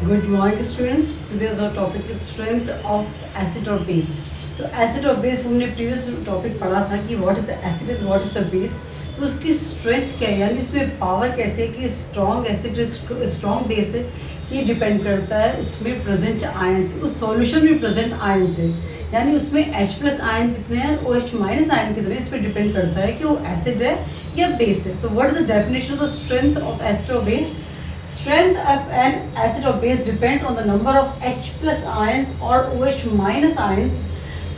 Good morning students. Today's our topic is strength of acid or base. तो acid और base हमने previous topic पढ़ा था कि what is the acid and what is the base. तो उसकी strength क्या है, यानी इसमें पावर कैसे है कि स्ट्रॉन्ग एसिड स्ट्रॉन्ग बेस है, ये डिपेंड करता है उसमें प्रेजेंट आयन से, उस सॉल्यूशन में प्रेजेंट आयन से. यानी उसमें H+ आयन कितने हैं और OH- आयन कितने हैं, इस पर डिपेंड करता है कि वो एसिड है या बेस है. तो what is the definition of the strength of acid और base? Strength of an acid or base depends on the number of H+ ions or OH- ions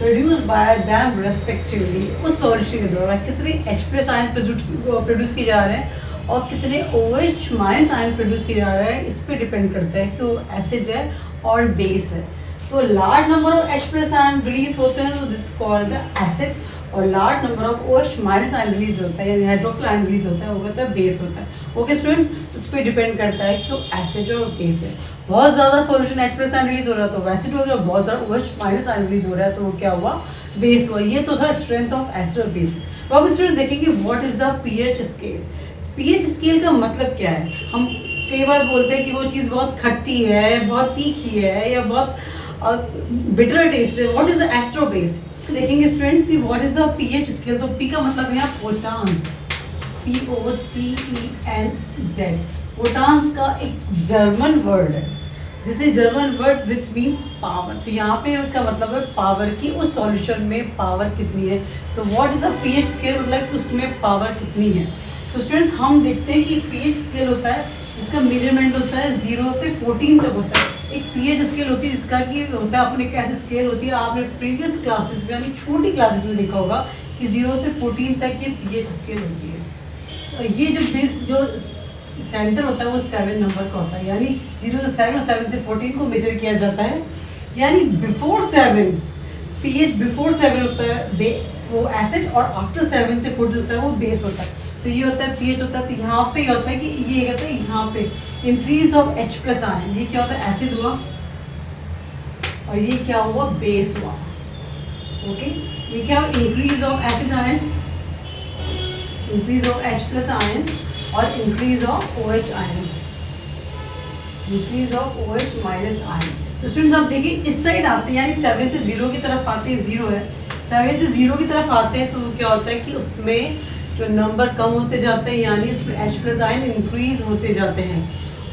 produced by them respectively. उस solution के दौरान कितने H+ ion produce किए जा रहे हैं और कितने OH- आयन प्रोड्यूस किए जा रहे हैं, इस पर डिपेंड करता है कि वो एसिड है और बेस है. तो large number of H+ ion release होते हैं तो दिस कॉल्ड द एसिड, और large number of OH- ion release होता है यानी हाइड्रोक्सिल आयन रिलीज होता है, वो कहता है बेस होता है. ओके स्टूडेंट्स, उस पर डिपेंड करता है कि वो एसिड और बेस है. बहुत ज़्यादा सॉल्यूशन H+ आयन रिलीज हो रहा है तो एसिड हो गया, बहुत ज़्यादा OH- आयन रिलीज हो रहा है तो वो क्या हुआ, बेस हुआ. ये तो था स्ट्रेंथ ऑफ एसिड और बेस. तो अब स्टूडेंट देखेंगे what is the pH scale. PH scale का मतलब क्या है? हम कई बार बोलते हैं कि वो चीज़ बहुत खट्टी है, बहुत तीखी है या बहुत बिटर टेस्ट है. व्हाट इज द एसिड और बेस? देखेंगे स्टूडेंट्स कि what is the pH scale. तो पी का मतलब है पोटांस, POTENZ. पोटांस का एक जर्मन वर्ड है. This is German word which means power. तो यहाँ पे इसका मतलब है पावर की, उस सॉल्यूशन में पावर कितनी है. तो what is the pH scale, मतलब कि उसमें पावर कितनी है. तो स्टूडेंट्स हम देखते हैं कि पीएच स्केल होता है जिसका मेजरमेंट होता है 0 से 14 तक होता है. एक पीएच स्केल होती है जिसका कि होता है अपने कैसे स्केल होती है, आपने प्रीवियस क्लासेस में यानी छोटी क्लासेस में देखा होगा कि 0 से 14 तक ये पीएच स्केल होती है. तो ये जो बेस जो सेंटर होता है वो 7 नंबर का होता है, यानी 0 से 7 और 7 से 14 को मेजर किया जाता है. यानी बिफोर 7 पीएच बिफोर 7 होता है वो एसिड, और आफ्टर 7 से 14 होता है वो बेस होता है. तो ये होता है पीएच होता है. तो यहाँ पे होता है कि ये कहते हैं यहाँ पे इंक्रीज ऑफ H+ आयन, ये क्या होता है एसिड हुआ और ये क्या हुआ बेस हुआ. ओके, ये क्या increase of acid ion, increase of H+ ion और increase of OH ion, increase of OH- ion. तो स्टूडेंट्स आप देखिए इस साइड आते हैं यानी 7 से 0 की तरफ आते हैं, 0 है 7 से 0 की तरफ आते हैं तो क्या होता है कि उसमें जो नंबर कम होते जाते हैं यानी उसमें H+ आयन इंक्रीज होते जाते हैं,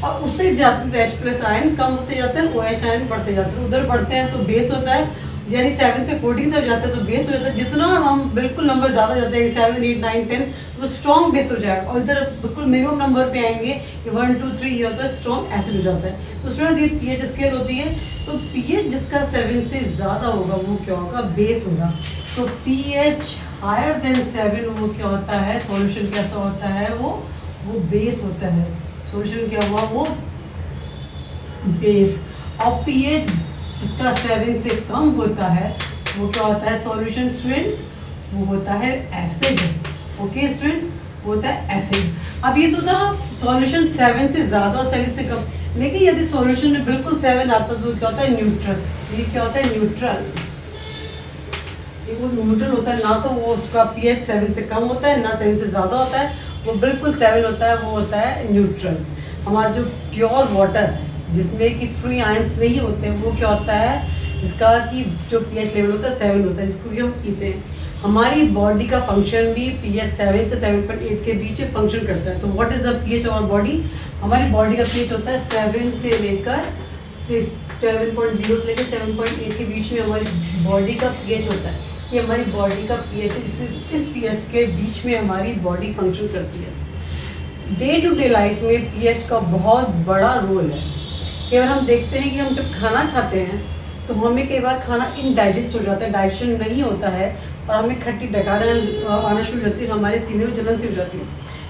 और उस साइड जाते हैं तो H+ आयन कम होते जाते हैं, OH आयन बढ़ते जाते हैं. उधर बढ़ते हैं तो बेस होता है, यानी 7 से 14 तक जाते हैं तो बेस हो जाता है. जितना हम बिल्कुल नंबर ज़्यादा जाते हैं 7, 8, 9, 10 तो वो स्ट्रॉन्ग बेस हो जाएगा, और इधर बिल्कुल मिनिमम नंबर पे आएंगे कि 1, 2, 3 ये होता है स्ट्रॉन्ग एसिड हो जाता है. तो स्टूडेंट ये पीएच स्केल होती है. तो पीएच जिसका 7 से ज़्यादा होगा वो क्या होगा, बेस होगा. तो पीएच हायर देन 7 वो क्या होता है, सॉल्यूशन कैसा होता है, वो बेस होता है. सॉल्यूशन क्या हुआ, वो बेस. और पीएच जिसका 7 से कम होता है वो क्या होता है सॉल्यूशन स्टूडेंट्स, वो होता है एसिड. ओके स्टूडेंट्स, वो होता है एसिड. अब ये तो था सॉल्यूशन 7 से ज़्यादा और 7 से कम, लेकिन यदि सॉल्यूशन में बिल्कुल 7 आता तो क्या होता है न्यूट्रल. ये क्या होता है न्यूट्रल, ये वो न्यूट्रल होता है. ना तो वो उसका पीएच 7 से कम होता है ना 7 से ज़्यादा होता है, वो बिल्कुल 7 होता है, वो होता है न्यूट्रल. हमारा जो प्योर वाटर जिसमें कि फ्री आयंस नहीं होते हैं वो क्या होता है, जिसका कि जो पीएच लेवल होता है 7 होता है, जिसको कि हम पीते हैं. हमारी बॉडी का फंक्शन भी पीएच 7 से 7.8 के बीच में फंक्शन करता है. तो what is the pH of our body? हमारी बॉडी का पीएच होता है 7 से लेकर 7.0 से लेकर 7.8 के बीच में हमारी बॉडी का पीएच होता है. कि हमारी बॉडी का पीएच इस पीएच के बीच में हमारी बॉडी फंक्शन करती है. डे टू डे लाइफ में पीएच का बहुत बड़ा रोल है. कई बार हम देखते हैं कि हम जब खाना खाते हैं तो हमें कई बार खाना इनडाइजेस्ट हो जाता है, डाइजेशन नहीं होता है और हमें खट्टी डकार आना शुरू हो जाती है, हमारे सीने में जलन सी हो जाती है.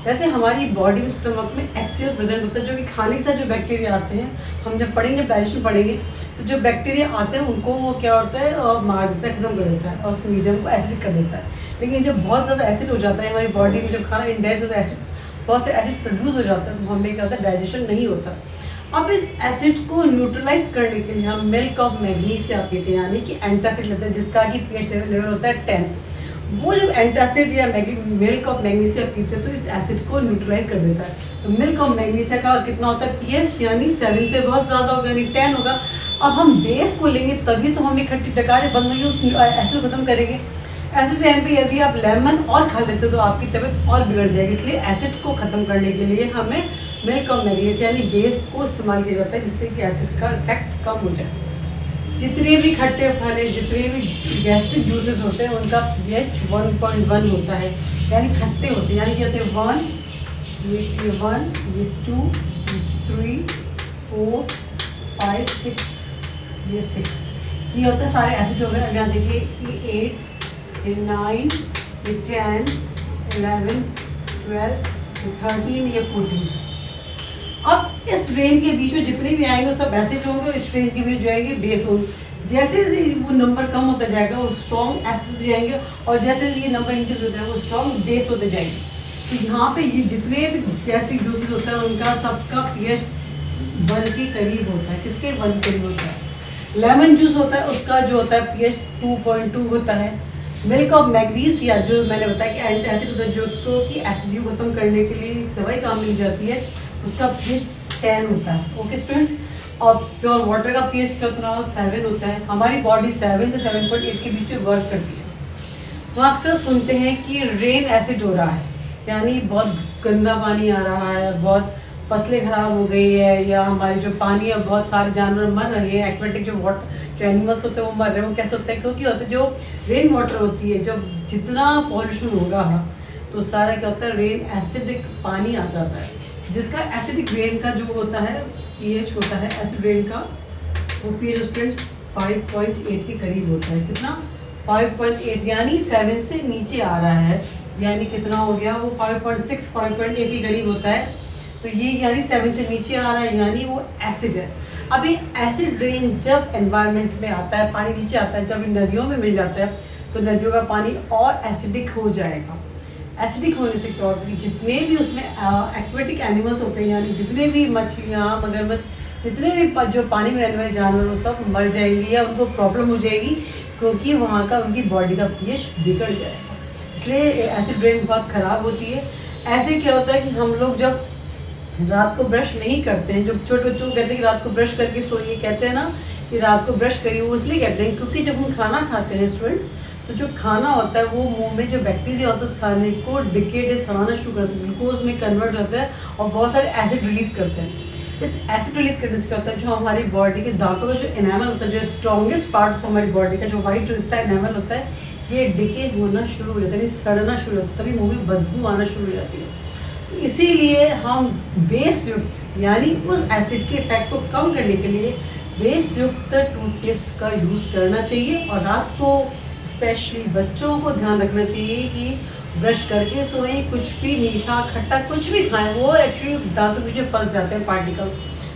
वैसे हमारी बॉडी में स्टमक में HCl प्रेजेंट होता है, जो कि खाने के साथ जो बैक्टीरिया आते हैं, हम जब पढ़ेंगे डाइजेशन पढ़ेंगे तो जो बैक्टीरिया आते हैं उनको वो क्या होता है मार देता है, खत्म कर देता है और उस मीडियम को एसिडिक कर देता है. लेकिन जब बहुत ज़्यादा एसिड हो जाता है हमारी बॉडी में, जब खाना इनडाइजेस्ट होता है एसिड बहुत से एसिड प्रोड्यूस हो जाता है तो हमें क्या होता है डाइजेशन नहीं होता. अब इस एसिड को न्यूट्रलाइज करने के लिए हम मिल्क ऑफ मैग्नीशिया पीते हैं, यानी कि एंटासिड लेते हैं जिसका कि पीएच लेवल होता है 10. वो जब एंटासिड या मिल्क ऑफ मैग्नीशिया पीते हैं तो इस एसिड को न्यूट्रलाइज कर देता है। तो मिल्क ऑफ मैग्नीशिया का कितना होता है पीएच, यानी 7 से बहुत ज़्यादा होगा, यानी 10 होगा। अब हम बेस को लेंगे तभी तो हमें खट्टी डकारें बंद होंगी, उस एसिड को खत्म करेंगे। ऐसे टाइम पे यदि आप लेमन और खा लेते हो तो आपकी तबीयत और बिगड़ जाएगी। इसलिए एसिड को खत्म करने के लिए हमें मिल्क ऑफ मैग्नीशिया यानी बेस को इस्तेमाल किया जाता है, जिससे कि एसिड का इफेक्ट कम हो जाए। जितने भी खट्टे फल हैं, जितने भी गैस्ट्रिक जूसेस होते हैं, उनका pH 1.1 होता है, यानी खट्टे होते हैं। यानी कहते हैं 1, ये 1, ये 2, ये 3, 4, 5, 6, ये 6, ये होता है सारे एसिड हो गए। अब यहाँ देखिए ये 8, ये 9, ये 10, 11, 12, ये 13, ये 14। अब इस रेंज के बीच में जितने भी आएंगे वो सब एसिड होंगे, और इस रेंज के बीच जाएंगे बेस होंगे। जैसे जैसे वो नंबर कम होता जाएगा वो स्ट्रॉन्ग एसिड हो जाएंगे, और जैसे ये नंबर इंक्रीज होता है वो स्ट्रॉन्ग बेस होते जाएंगे। तो यहाँ पे ये जितने भी गैस्ट्रिक जूसेस होता है उनका सबका pH 1 के करीब होता है। किसके 1 के करीब होता है। लेमन जूस होता है उसका जो होता है pH 2.2 होता है। मिल्क ऑफ मैग्नीशिया जो मैंने बताया कि एंटासिड होता है, जो उसको कि एसिडिटी को खत्म करने के लिए दवाई काम मिल जाती है, उसका pH 10 होता है। Okay student. और प्योर वाटर का pH कितना 7 होता है। हमारी बॉडी 7 से 7.8 के बीच में वर्क करती है। हम अक्सर सुनते हैं कि रेन एसिड हो रहा है, यानी बहुत गंदा पानी आ रहा है, बहुत फसलें खराब हो गई है, या हमारे जो पानी है बहुत सारे जानवर मर रहे हैं, एक्वेटिक जो वाटर जो एनिमल्स होते हैं वो मर रहे हैं। वो कैसे होता है, क्योंकि होता है जो रेन वाटर होती है, जब जितना पॉल्यूशन होगा तो सारा क्या होता है रेन एसिडिक पानी आ जाता है, जिसका एसिडिक रेन का जो होता है pH होता है एसिड रेन का, वो pH फ्रेंड्स 5.8 के करीब होता है। कितना 5.8, यानी 7 से नीचे आ रहा है, यानी कितना हो गया वो 5.6 5.8 के करीब होता है। तो ये यानी 7 से नीचे आ रहा है, यानी वो एसिड है। अब ये एसिड रेन जब एनवायरनमेंट में आता है, पानी नीचे आता है, जब नदियों में मिल जाता है तो नदियों का पानी और एसिडिक हो जाएगा। एसिडिक होने से क्या होगा कि जितने भी उसमें एक्वेटिक एनिमल्स होते हैं, यानी जितने भी मछलियाँ, मगरमच्छ, जितने भी जो पानी में रहने वाले जानवर वो सब मर जाएंगे या उनको प्रॉब्लम हो जाएगी, क्योंकि वहाँ का उनकी बॉडी का pH बिगड़ जाएगा। इसलिए एसिड रेन बहुत ख़राब होती है। ऐसे क्या होता है कि हम लोग जब रात को ब्रश नहीं करते हैं, जब छोटे बच्चों को कहते हैं कि रात को ब्रश करके सोइए, कहते हैं ना कि रात को ब्रश करिए, वो इसलिए कहते हैं क्योंकि जब हम खाना खाते हैं स्टूडेंट्स, तो जो खाना होता है वो मुंह में जो बैक्टीरिया होता है उस खाने को डिकेट सड़ाना शुरू करते हैं, ग्लूकोज में कन्वर्ट होता है और बहुत सारे एसिड रिलीज करते हैं। इस एसिड रिलीज करने से क्या होता है, जो हमारी बॉडी के दांतों का जो एनामल होता है, जो स्ट्रॉन्गेस्ट पार्ट होता है हमारी बॉडी का, जो वाइट जो इतना एनामल होता है, ये डिके होना शुरू हो जाता है, सड़ना शुरू हो जाता है, तभी मुँह में बदबू आना शुरू हो जाती है। तो इसीलिए हम बेस युक्त यानी उस एसिड के इफेक्ट को कम करने के लिए बेस युक्त टूथपेस्ट का यूज़ करना चाहिए। और रात को स्पेशली बच्चों को ध्यान रखना चाहिए कि ब्रश करके सोएं, कुछ भी मीठा खट्टा कुछ भी खाएं, वो एक्चुअली दांतों के जो फंस जाते हैं पार्टिकल्स।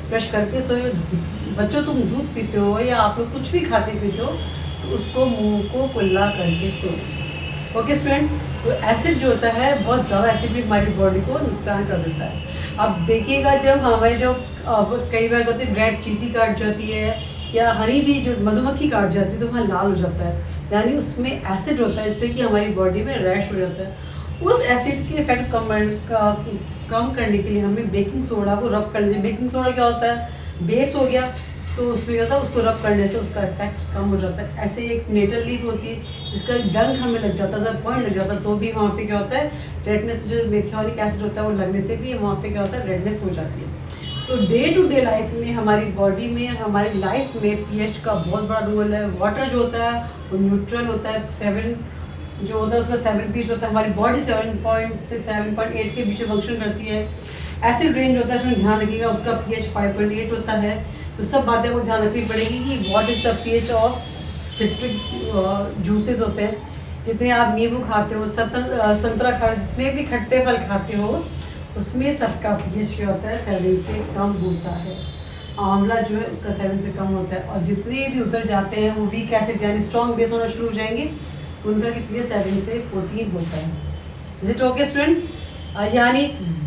ब्रश करके सोएं। बच्चों तुम दूध पीते हो या आप लोग कुछ भी खाते पीते हो तो उसको मुंह को कुल्ला करके सोएं। Okay student. तो एसिड जो होता है बहुत ज़्यादा एसिड भी हमारी बॉडी को नुकसान कर देता है। अब देखिएगा जब हमें जो कई बार कहते हैं रेड चींटी काट जाती है या हनी भी जो मधुमक्खी काट जाती है तो वहाँ लाल हो जाता है, यानी उसमें एसिड होता है, इससे कि हमारी बॉडी में रैश हो जाता है। उस एसिड के इफेक्ट कम करने के लिए हमें बेकिंग सोडा को रब कर लीजिए। बेकिंग सोडा क्या होता है, बेस हो गया, तो उसमें क्या होता है उसको रब करने से उसका इफेक्ट कम हो जाता है। ऐसे एक नेटल लीफ होती है जिसका डंक हमें लग जाता है, जब पॉइंट लग जाता है तो भी वहाँ पे क्या होता है रेडनेस, जो मेथियोनिक एसिड होता है वो लगने से भी वहाँ पे क्या होता है रेडनेस हो जाती है। तो डे टू डे लाइफ में हमारी बॉडी में हमारी लाइफ में pH का बहुत बड़ा रोल है। वाटर जो होता है वो न्यूट्रल होता है, 7 जो होता है उसका 7 pH होता है। हमारी बॉडी 7 से 7.8 के बीच में फंक्शन करती है। एसिड रेंज होता है उसमें ध्यान रखिएगा, उसका pH 5.8 होता है। तो सब बातें को ध्यान रखनी पड़ेगी कि what is the pH of citric juices होते हैं। जितने आप नींबू खाते हो, संतरा खा, जितने भी खट्टे फल खाते हो उसमें सबका pH क्या होता है 7 से कम होता है। आंवला जो है उसका 7 से कम होता है। और जितने भी उतर जाते हैं वो वीक एसिड यानी स्ट्रॉन्ग बेस होना शुरू हो जाएंगे, उनका pH 7 से 14 होता है। Is it okay student? यानी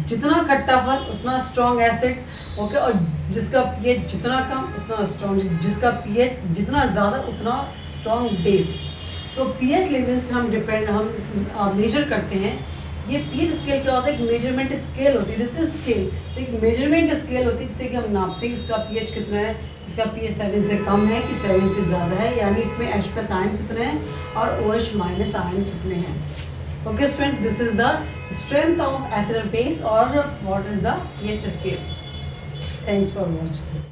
जितना खट्टा फल उतना स्ट्रॉन्ग एसिड, ओके। और जिसका pH जितना कम उतना स्ट्रॉन्ग, जिसका pH जितना ज़्यादा उतना स्ट्रॉन्ग बेस। तो पीएच लेवल से हम मेजर करते हैं। ये पीएच स्केल क्या होता है? एक मेजरमेंट स्केल होती है, जैसे स्केल, तो एक मेजरमेंट स्केल होती है जिससे कि हम नापते हैं इसका पीएच कितना है, इसका पीएच 7 से कम है कि 7 से ज़्यादा है, यानी इसमें H+ आयन कितने हैं और OH- आयन कितने हैं। Okay student, this is the strength of acid base और what is the pH scale. Thanks for watching.